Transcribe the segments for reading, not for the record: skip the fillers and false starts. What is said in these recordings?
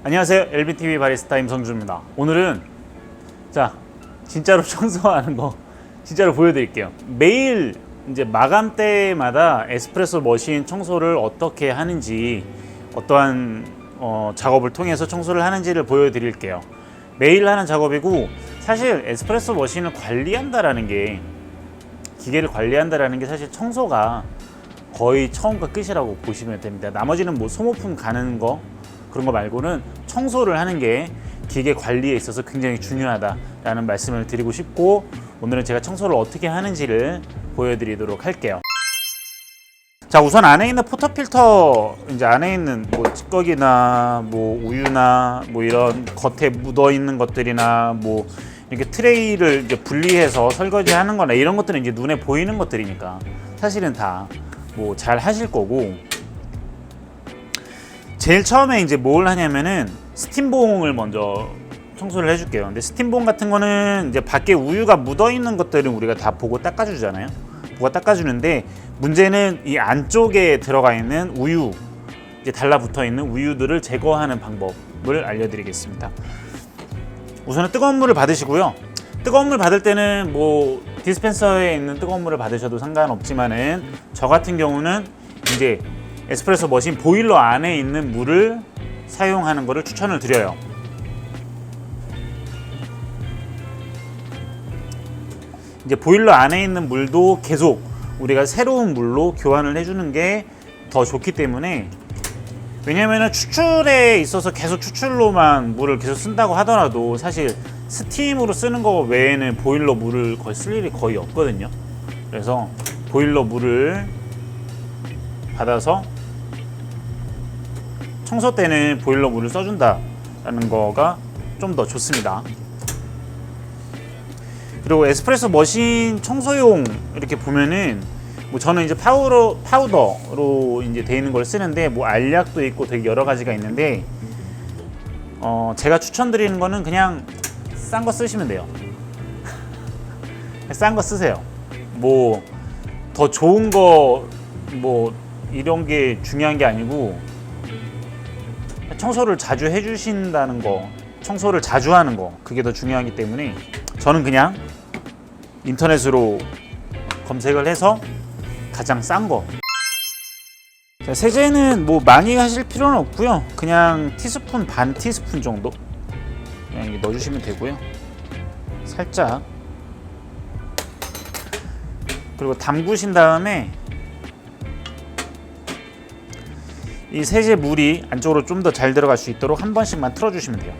안녕하세요. LBTV 바리스타 임성주입니다. 오늘은 진짜로 청소하는 거 진짜로 보여드릴게요. 매일 이제 마감 때마다 에스프레소 머신 청소를 어떻게 하는지, 어떠한 작업을 통해서 청소를 하는지를 보여드릴게요. 매일 하는 작업이고, 사실 에스프레소 머신을 관리한다라는 게, 기계를 관리한다라는 게 사실 청소가 거의 처음과 끝이라고 보시면 됩니다. 나머지는 뭐 소모품 가는 거, 그런 거 말고는 청소를 하는 게 기계 관리에 있어서 굉장히 중요하다라는 말씀을 드리고 싶고, 오늘은 제가 청소를 어떻게 하는지를 보여드리도록 할게요. 자, 우선 안에 있는 포터필터, 이제 안에 있는 뭐 찌꺼기나 뭐 우유나 뭐 이런 겉에 묻어 있는 것들이나 뭐 이렇게 트레이를 이제 분리해서 설거지하는 거나 이런 것들은 이제 눈에 보이는 것들이니까 사실은 다 뭐 잘 하실 거고, 제일 처음에 이제 뭘 하냐면은 스팀봉을 먼저 청소를 해줄게요. 근데 스팀봉 같은 거는 이제 밖에 우유가 묻어 있는 것들은 우리가 다 보고 닦아주잖아요. 보고 닦아주는데, 문제는 이 안쪽에 들어가 있는 우유, 이제 달라붙어 있는 우유들을 제거하는 방법을 알려드리겠습니다. 우선은 뜨거운 물을 받으시고요. 뜨거운 물 받을 때는 뭐 디스펜서에 있는 뜨거운 물을 받으셔도 상관없지만은, 저 같은 경우는 이제 에스프레소 머신 보일러 안에 있는 물을 사용하는 것을 추천을 드려요. 이제 보일러 안에 있는 물도 계속 우리가 새로운 물로 교환을 해주는 게 더 좋기 때문에, 왜냐면은 추출에 있어서 계속 추출로만 물을 계속 쓴다고 하더라도 사실 스팀으로 쓰는 거 외에는 보일러 물을 거의 쓸 일이 거의 없거든요. 그래서 보일러 물을 받아서 청소 때는 보일러 물을 써준다라는 거가 좀 더 좋습니다. 그리고 에스프레소 머신 청소용 이렇게 보면은, 뭐 저는 이제 파우더로 이제 돼 있는 걸 쓰는데, 뭐 알약도 있고 되게 여러 가지가 있는데, 제가 추천드리는 거는 그냥 싼 거 쓰시면 돼요. 싼 거 쓰세요. 뭐 더 좋은 거 뭐 이런 게 중요한 게 아니고, 청소를 자주 해주신다는 거, 청소를 자주 하는 거, 그게 더 중요하기 때문에 저는 그냥 인터넷으로 검색을 해서 가장 싼 거. 자, 세제는 뭐 많이 하실 필요는 없고요. 그냥 티스푼, 반 티스푼 정도 그냥 넣어주시면 되고요. 살짝. 그리고 담그신 다음에 이 세제 물이 안쪽으로 좀 더 잘 들어갈 수 있도록 한 번씩만 틀어주시면 돼요.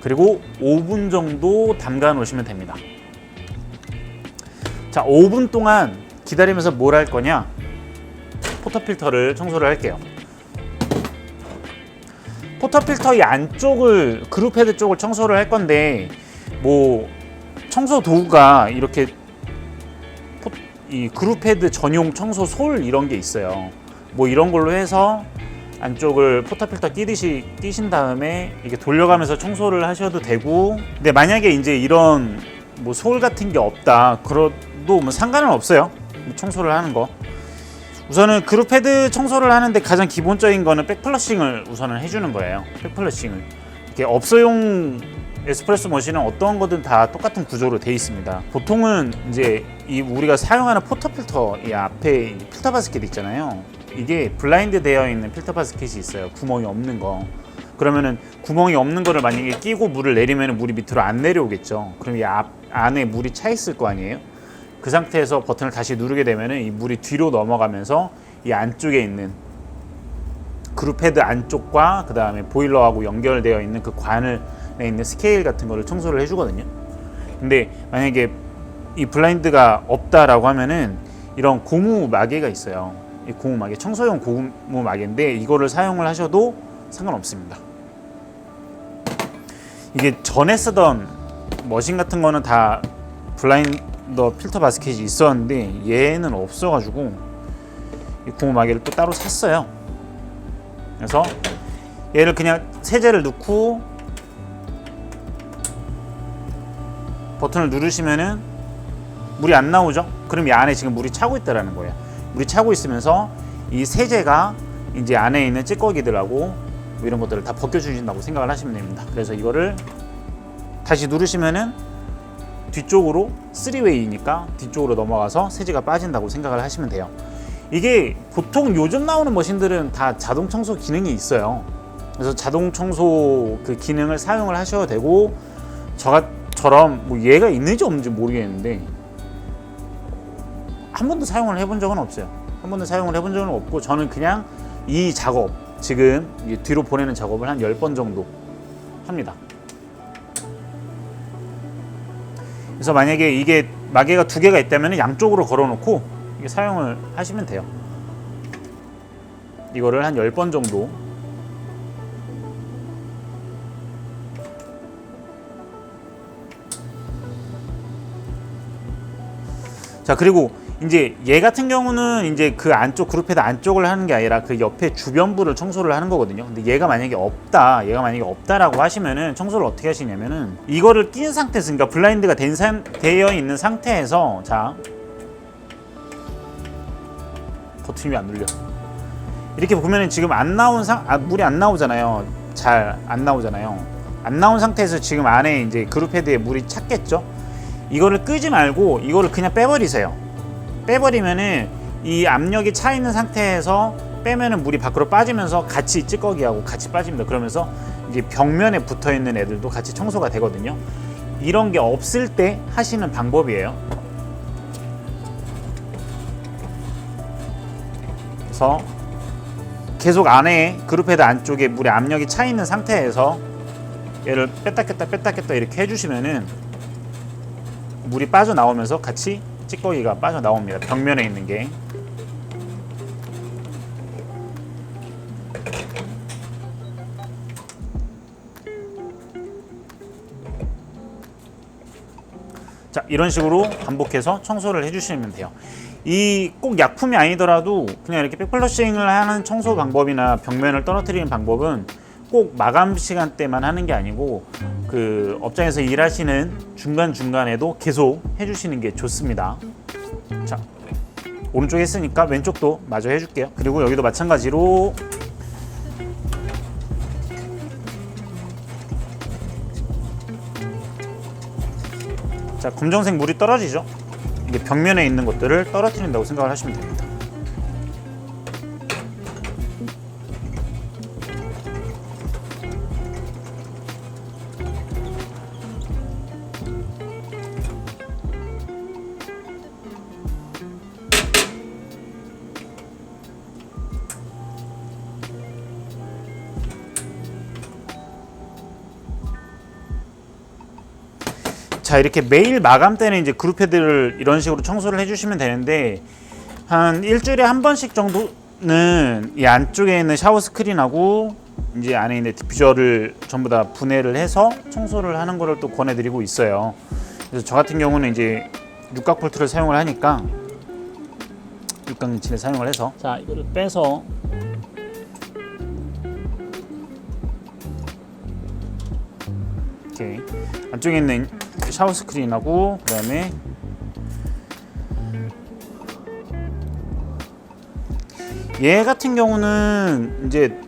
그리고 5분 정도 담가 놓으시면 됩니다. 자, 5분 동안 기다리면서 뭘 할 거냐? 포터필터를 청소를 할게요. 포터필터 이 안쪽을, 그룹헤드 쪽을 청소를 할 건데, 뭐 청소 도구가 이렇게 이 그룹헤드 전용 청소 솔 이런 게 있어요. 뭐 이런 걸로 해서 안쪽을 포터필터 끼신 다음에 이렇게 돌려가면서 청소를 하셔도 되고, 근데 만약에 이제 이런 뭐 솔 같은 게 없다 그래도 뭐 상관은 없어요. 청소를 하는 거. 우선은 그룹헤드 청소를 하는데 가장 기본적인 거는 백플러싱을 우선은 해주는 거예요. 백플러싱을. 이렇게 업소용 에스프레소 머신은 어떤 거든 다 똑같은 구조로 되어 있습니다. 보통은 이제 이 우리가 사용하는 포터필터 이 앞에 필터 바스켓 있잖아요. 이게 블라인드 되어 있는 필터 바스켓이 있어요. 구멍이 없는 거. 그러면은 구멍이 없는 거를 만약에 끼고 물을 내리면 물이 밑으로 안 내려오겠죠. 그럼 이 안에 물이 차 있을 거 아니에요. 그 상태에서 버튼을 다시 누르게 되면은 이 물이 뒤로 넘어가면서 이 안쪽에 있는 그룹헤드 안쪽과 그 다음에 보일러하고 연결되어 있는 그 관을 있는 스케일 같은 거를 청소를 해주거든요. 근데 만약에 이 블라인드가 없다라고 하면은 이런 고무 마개가 있어요. 이 고무 마개, 청소용 고무 마개인데 이거를 사용을 하셔도 상관없습니다. 이게 전에 쓰던 머신 같은 거는 다 블라인더 필터 바스켓이 있었는데 얘는 없어가지고 이 고무 마개를 또 따로 샀어요. 그래서 얘를 그냥 세제를 넣고 버튼을 누르시면은 물이 안 나오죠? 그럼 이 안에 지금 물이 차고 있다라는 거예요. 물이 차고 있으면서 이 세제가 이제 안에 있는 찌꺼기들하고 뭐 이런 것들을 다 벗겨주신다고 생각을 하시면 됩니다. 그래서 이거를 다시 누르시면은 뒤쪽으로 3웨이니까 뒤쪽으로 넘어가서 세제가 빠진다고 생각을 하시면 돼요. 이게 보통 요즘 나오는 머신들은 다 자동 청소 기능이 있어요. 그래서 자동 청소 그 기능을 사용을 하셔도 되고, 저처럼 뭐 얘가 있는지 없는지 모르겠는데 한 번도 사용을 해본 적은 없어요. 한 번도 사용을 해본 적은 없고, 저는 그냥 이 작업, 지금 뒤로 보내는 작업을 한 10번 정도 합니다. 그래서 만약에 이게 마개가 2개가 있다면 양쪽으로 걸어놓고 이게 사용을 하시면 돼요. 이거를 한 10번 정도. 자, 그리고 이제 얘 같은 경우는 이제 그 안쪽 그룹 헤드 안쪽을 하는 게 아니라 그 옆에 주변부를 청소를 하는 거거든요. 근데 얘가 만약에 없다라고 하시면은 청소를 어떻게 하시냐면은 이거를 낀 상태에서, 그러니까 블라인드가 되어 있는 상태에서, 자, 버튼이 왜 안 눌려? 이렇게 보면은 지금 안 나온 물이 안 나오잖아요. 잘 안 나오잖아요. 안 나온 상태에서 지금 안에 이제 그룹 헤드에 물이 찼겠죠. 이거를 끄지 말고 이거를 그냥 빼버리세요. 빼버리면은 이 압력이 차 있는 상태에서 빼면은 물이 밖으로 빠지면서 같이 찌꺼기하고 같이 빠집니다. 그러면서 이제 벽면에 붙어 있는 애들도 같이 청소가 되거든요. 이런 게 없을 때 하시는 방법이에요. 그래서 계속 안에 그룹 헤드 안쪽에 물의 압력이 차 있는 상태에서 얘를 뺐다 꼈다 이렇게 해주시면은 물이 빠져나오면서 같이 찌꺼기가 빠져나옵니다. 벽면에 있는 게. 자, 이런 식으로 반복해서 청소를 해주시면 돼요. 이 꼭 약품이 아니더라도 그냥 이렇게 백플러싱을 하는 청소 방법이나 벽면을 떨어뜨리는 방법은 꼭 마감 시간대만 하는 게 아니고 그 업장에서 일하시는 중간중간에도 계속 해주시는 게 좋습니다. 자, 오른쪽에 했으니까 왼쪽도 마저 해줄게요. 그리고 여기도 마찬가지로 자, 검정색 물이 떨어지죠? 이게 벽면에 있는 것들을 떨어뜨린다고 생각을 하시면 됩니다. 자, 이렇게 매일 마감 때는 이제 그룹 헤드를 이런 식으로 청소를 해주시면 되는데, 한 일주일에 한 번씩 정도는 이 안쪽에 있는 샤워 스크린하고 이제 안에 있는 디퓨저를 전부 다 분해를 해서 청소를 하는 거를 또 권해드리고 있어요. 그래서 저 같은 경우는 이제 육각 볼트를 사용을 하니까 육각렌치를 사용을 해서, 자, 이거를 빼서 이렇게 안쪽에 있는 샤워 스크린하고 그다음에 얘 같은 경우는 이제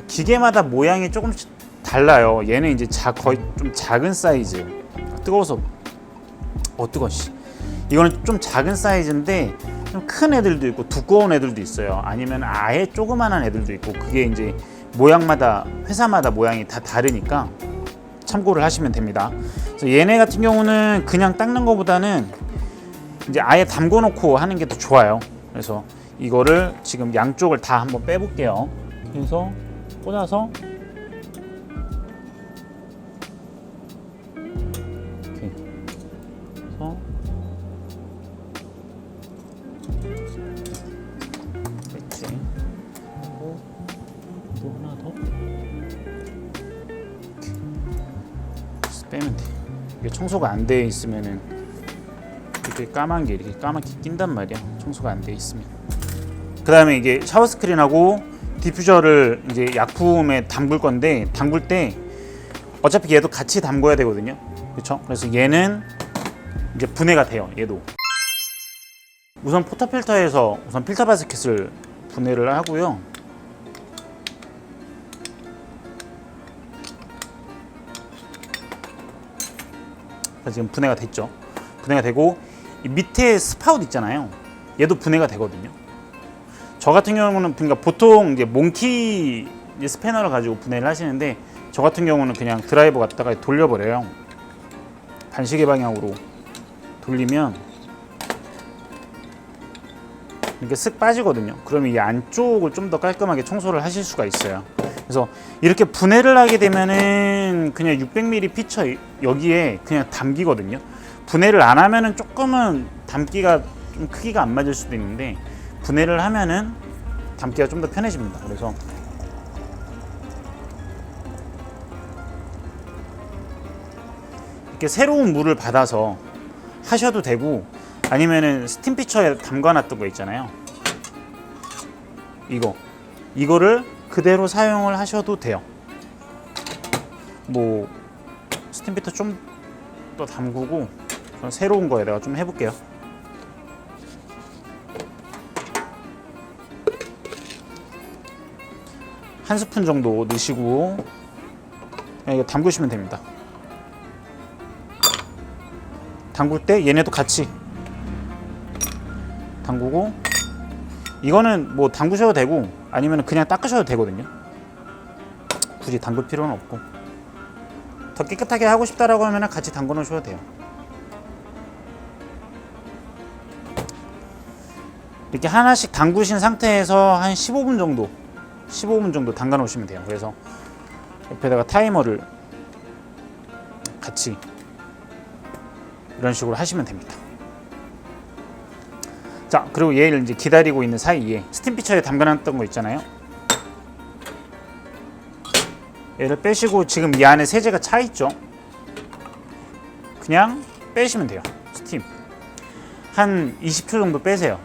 기계마다 모양이 조금씩 달라요. 얘는 이제 거의 좀 작은 사이즈. 뜨거워서 뜨거워. 이거는 좀 작은 사이즈인데 좀 큰 애들도 있고 두꺼운 애들도 있어요. 아니면 아예 조그만한 애들도 있고, 그게 이제 모양마다 회사마다 모양이 다 다르니까 참고를 하시면 됩니다. 그래서 얘네 같은 경우는 그냥 닦는 것보다는 이제 아예 담궈 놓고 하는 게 더 좋아요. 그래서 이거를 지금 양쪽을 다 한번 빼볼게요. 그래서 꽂아서 이렇게 해서 그렇지. 하고 또 하나 더 빼면 돼. 이게 청소가 안 돼 있으면은 이렇게 까맣게 낀단 말이야. 청소가 안 돼 있으면. 그 다음에 이게 샤워 스크린하고 디퓨저를 이제 약품에 담글 건데, 담글 때 어차피 얘도 같이 담궈야 되거든요. 그렇죠? 그래서 얘는 이제 분해가 돼요. 얘도 우선 포터필터에서 우선 필터 바스켓을 분해를 하고요. 지금 분해가 됐죠. 분해가 되고 이 밑에 스파웃 있잖아요. 얘도 분해가 되거든요. 저 같은 경우는 그러니까 보통 이제 몽키 스패너를 가지고 분해를 하시는데 저 같은 경우는 그냥 드라이버 갖다가 돌려버려요. 반시계 방향으로 돌리면 이렇게 쓱 빠지거든요. 그러면 이 안쪽을 좀 더 깔끔하게 청소를 하실 수가 있어요. 그래서 이렇게 분해를 하게 되면은 그냥 600mm 피처 여기에 그냥 담기거든요. 분해를 안 하면은 조금은 담기가 좀 크기가 안 맞을 수도 있는데 분해를 하면은 담기가 좀 더 편해집니다. 그래서 이렇게 새로운 물을 받아서 하셔도 되고 아니면은 스팀 피처에 담가놨던 거 있잖아요. 이거를 그대로 사용을 하셔도 돼요. 뭐 스팀 피처 좀 더 담그고 새로운 거에다가 좀 해볼게요. 한 스푼 정도 넣으시고 이거 담그시면 됩니다. 담글 때 얘네도 같이 담그고 이거는 뭐 담그셔도 되고 아니면 그냥 닦으셔도 되거든요. 굳이 담글 필요는 없고 더 깨끗하게 하고 싶다라고 하면 같이 담궈 놓으셔도 돼요. 이렇게 하나씩 담그신 상태에서 한 15분 정도 담가 놓으시면 돼요. 그래서 옆에다가 타이머를 같이 이런 식으로 하시면 됩니다. 자, 그리고 얘를 이제 기다리고 있는 사이에 스팀 피처에 담가놨던 거 있잖아요. 얘를 빼시고 지금 이 안에 세제가 차 있죠. 그냥 빼시면 돼요. 스팀 한 20초 정도 빼세요.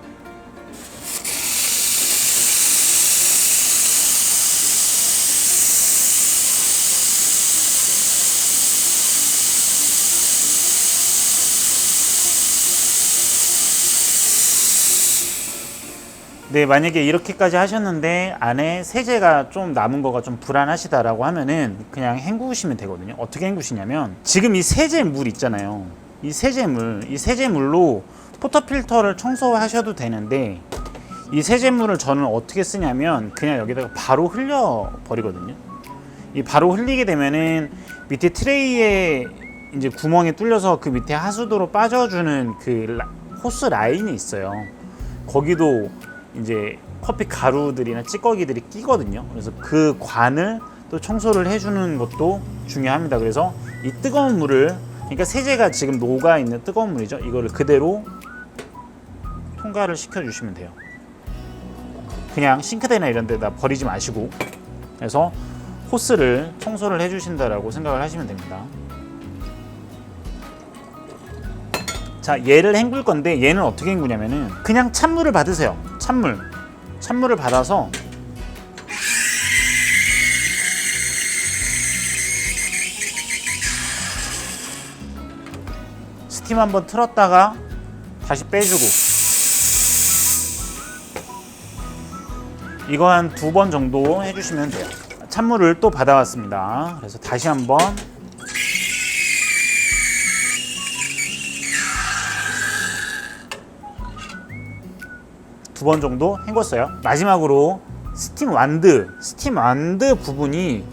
네, 만약에 이렇게까지 하셨는데 안에 세제가 좀 남은 거가 좀 불안하시다라고 하면은 그냥 헹구시면 되거든요. 어떻게 헹구시냐면 지금 이 세제물 있잖아요. 이 세제물로 포터필터를 청소하셔도 되는데 이 세제물을 저는 어떻게 쓰냐면 그냥 여기다가 바로 흘려 버리거든요. 이 바로 흘리게 되면은 밑에 트레이에 이제 구멍이 뚫려서 그 밑에 하수도로 빠져주는 그 호스 라인이 있어요. 거기도 이제 커피 가루들이나 찌꺼기들이 끼거든요. 그래서 그 관을 또 청소를 해주는 것도 중요합니다. 그래서 이 뜨거운 물을, 그러니까 세제가 지금 녹아 있는 뜨거운 물이죠. 이거를 그대로 통과를 시켜주시면 돼요. 그냥 싱크대나 이런 데다 버리지 마시고, 그래서 호스를 청소를 해주신다라고 생각을 하시면 됩니다. 자, 얘를 헹굴 건데 얘는 어떻게 헹구냐면은 그냥 찬물을 받으세요. 찬물을 받아서 스팀 한번 틀었다가 다시 빼주고, 이거 한 2번 정도 해주시면 돼요. 찬물을 또 받아왔습니다. 그래서 다시 한번 두 번 정도 헹궜어요. 마지막으로 스팀 완드 부분이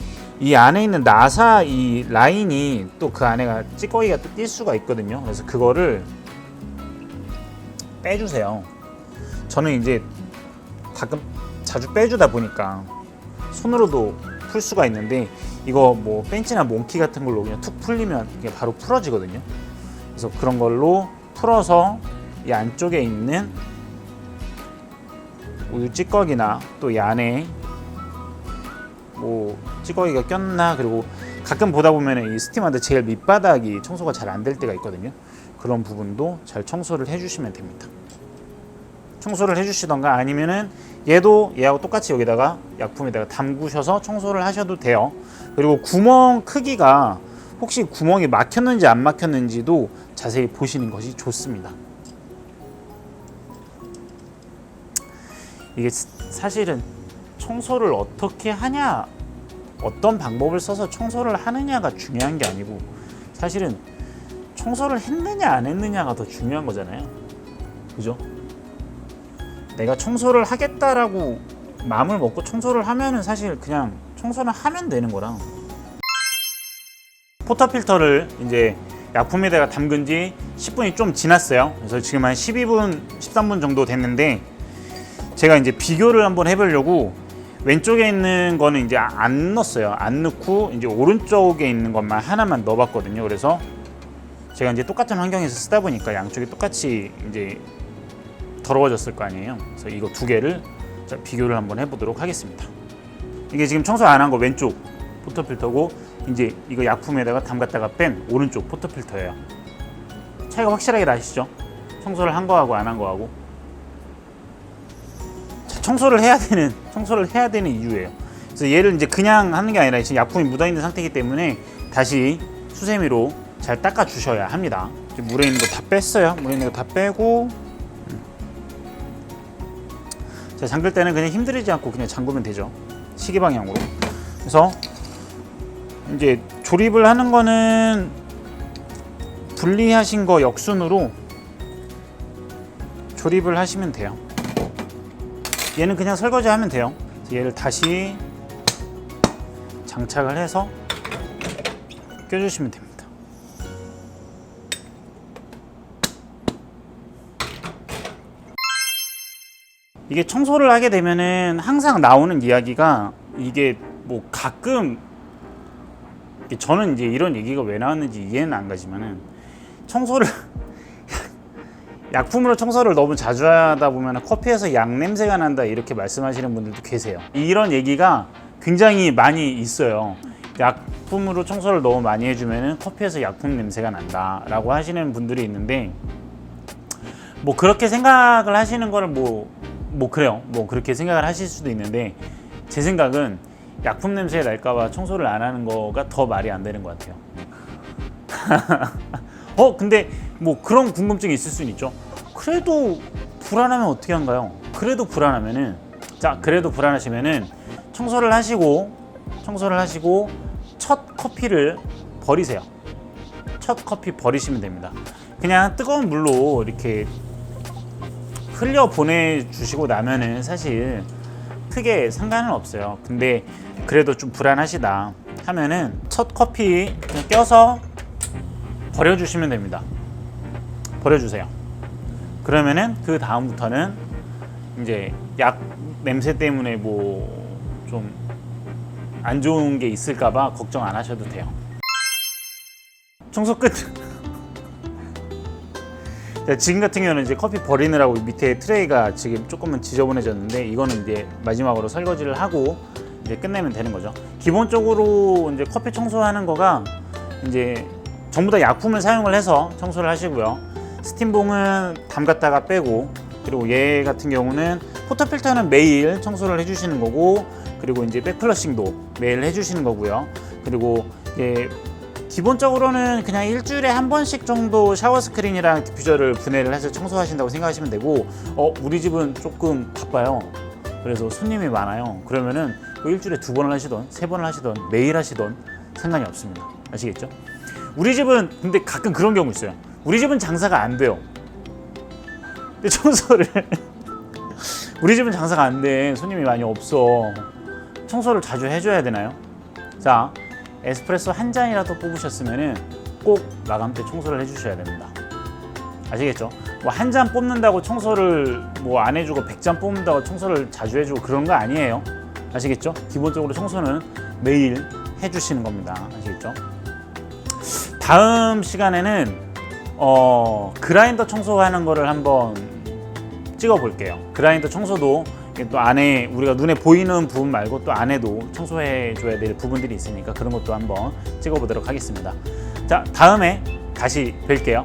이 안에 있는 나사 이 라인이 또 그 안에가 찌꺼기가 또 낄 수가 있거든요. 그래서 그거를 빼주세요. 저는 이제 가끔 자주 빼주다 보니까 손으로도 풀 수가 있는데 이거 뭐 벤치나 몽키 같은 걸로 그냥 툭 풀리면 이게 바로 풀어지거든요. 그래서 그런 걸로 풀어서 이 안쪽에 있는 우유 찌꺼기나 또 이 안에 뭐 찌꺼기가 꼈나, 그리고 가끔 보다 보면 이 스팀한테 제일 밑바닥이 청소가 잘 안 될 때가 있거든요. 그런 부분도 잘 청소를 해주시면 됩니다. 청소를 해주시던가 아니면은 얘하고 똑같이 여기다가 약품에다가 담그셔서 청소를 하셔도 돼요. 그리고 구멍 크기가 혹시 구멍이 막혔는지 안 막혔는지도 자세히 보시는 것이 좋습니다. 이게 사실은 청소를 어떻게 하냐, 어떤 방법을 써서 청소를 하느냐가 중요한 게 아니고 사실은 청소를 했느냐 안 했느냐가 더 중요한 거잖아요. 그죠? 내가 청소를 하겠다라고 마음을 먹고 청소를 하면은 사실 그냥 청소는 하면 되는 거랑, 포터필터를 이제 약품에다가 담근 지 10분이 좀 지났어요. 그래서 지금 한 12분, 13분 정도 됐는데 제가 이제 비교를 한번 해보려고 왼쪽에 있는 거는 이제 안 넣었어요. 안 넣고 이제 오른쪽에 있는 것만 하나만 넣어봤거든요. 그래서 제가 이제 똑같은 환경에서 쓰다 보니까 양쪽이 똑같이 이제 더러워졌을 거 아니에요. 그래서 이거 두 개를 비교를 한번 해보도록 하겠습니다. 이게 지금 청소 안 한 거 왼쪽 포터필터고, 이제 이거 약품에다가 담갔다가 뺀 오른쪽 포터필터예요. 차이가 확실하게 나시죠? 청소를 한 거하고 안 한 거하고. 청소를 해야 되는 이유예요. 그래서 얘를 이제 그냥 하는 게 아니라 지금 약품이 묻어 있는 상태이기 때문에 다시 수세미로 잘 닦아 주셔야 합니다. 지금 물에 있는 거 다 뺐어요. 물에 있는 거 다 빼고, 자, 잠글 때는 그냥 힘들이지 않고 그냥 잠그면 되죠. 시계 방향으로. 그래서 이제 조립을 하는 거는 분리하신 거 역순으로 조립을 하시면 돼요. 얘는 그냥 설거지 하면 돼요. 얘를 다시 장착을 해서 껴주시면 됩니다. 이게 청소를 하게 되면은 항상 나오는 이야기가, 이게 뭐 가끔, 저는 이제 이런 얘기가 왜 나왔는지 이해는 안 가지만은, 청소를 약품으로 청소를 너무 자주 하다 보면 커피에서 약 냄새가 난다 이렇게 말씀하시는 분들도 계세요. 이런 얘기가 굉장히 많이 있어요. 약품으로 청소를 너무 많이 해주면 커피에서 약품 냄새가 난다 라고 하시는 분들이 있는데, 뭐 그렇게 생각을 하시는 거를 뭐 그래요. 뭐 그렇게 생각을 하실 수도 있는데, 제 생각은 약품 냄새 날까봐 청소를 안 하는 거가 더 말이 안 되는 것 같아요. 근데 뭐 그런 궁금증이 있을 수는 있죠. 그래도 불안하면 어떻게 한가요? 그래도 불안하시면은 청소를 하시고 첫 커피를 버리세요. 첫 커피 버리시면 됩니다. 그냥 뜨거운 물로 이렇게 흘려 보내주시고 나면은 사실 크게 상관은 없어요. 근데 그래도 좀 불안하시다 하면은 첫 커피 그냥 껴서 버려주시면 됩니다. 버려주세요. 그러면은 그 다음부터는 이제 약 냄새 때문에 뭐 좀 안 좋은 게 있을까봐 걱정 안 하셔도 돼요. 청소 끝. 지금 같은 경우는 이제 커피 버리느라고 밑에 트레이가 지금 조금은 지저분해졌는데, 이거는 이제 마지막으로 설거지를 하고 이제 끝내면 되는 거죠. 기본적으로 이제 커피 청소하는 거가 이제 전부 다 약품을 사용을 해서 청소를 하시고요. 스팀봉은 담갔다가 빼고, 그리고 얘 같은 경우는 포터필터는 매일 청소를 해주시는 거고, 그리고 이제 백플러싱도 매일 해주시는 거고요. 그리고 기본적으로는 그냥 일주일에 한 번씩 정도 샤워 스크린이랑 디퓨저를 분해를 해서 청소하신다고 생각하시면 되고, 우리 집은 조금 바빠요. 그래서 손님이 많아요. 그러면은 일주일에 2번을 하시던 3번을 하시던 매일 하시던 상관이 없습니다. 아시겠죠? 우리 집은 근데 가끔 그런 경우 있어요. 우리 집은 장사가 안 돼요. 근데 청소를 우리 집은 장사가 안 돼. 손님이 많이 없어. 청소를 자주 해줘야 되나요? 자, 에스프레소 한 잔이라도 뽑으셨으면은 꼭 마감 때 청소를 해주셔야 됩니다. 아시겠죠? 뭐 한 잔 뽑는다고 청소를 뭐 안 해주고 100잔 뽑는다고 청소를 자주 해주고 그런 거 아니에요. 아시겠죠? 기본적으로 청소는 매일 해주시는 겁니다. 아시겠죠? 다음 시간에는 그라인더 청소하는 거를 한번 찍어 볼게요. 그라인더 청소도 또 안에 우리가 눈에 보이는 부분 말고 또 안에도 청소해 줘야 될 부분들이 있으니까 그런 것도 한번 찍어 보도록 하겠습니다. 자, 다음에 다시 뵐게요.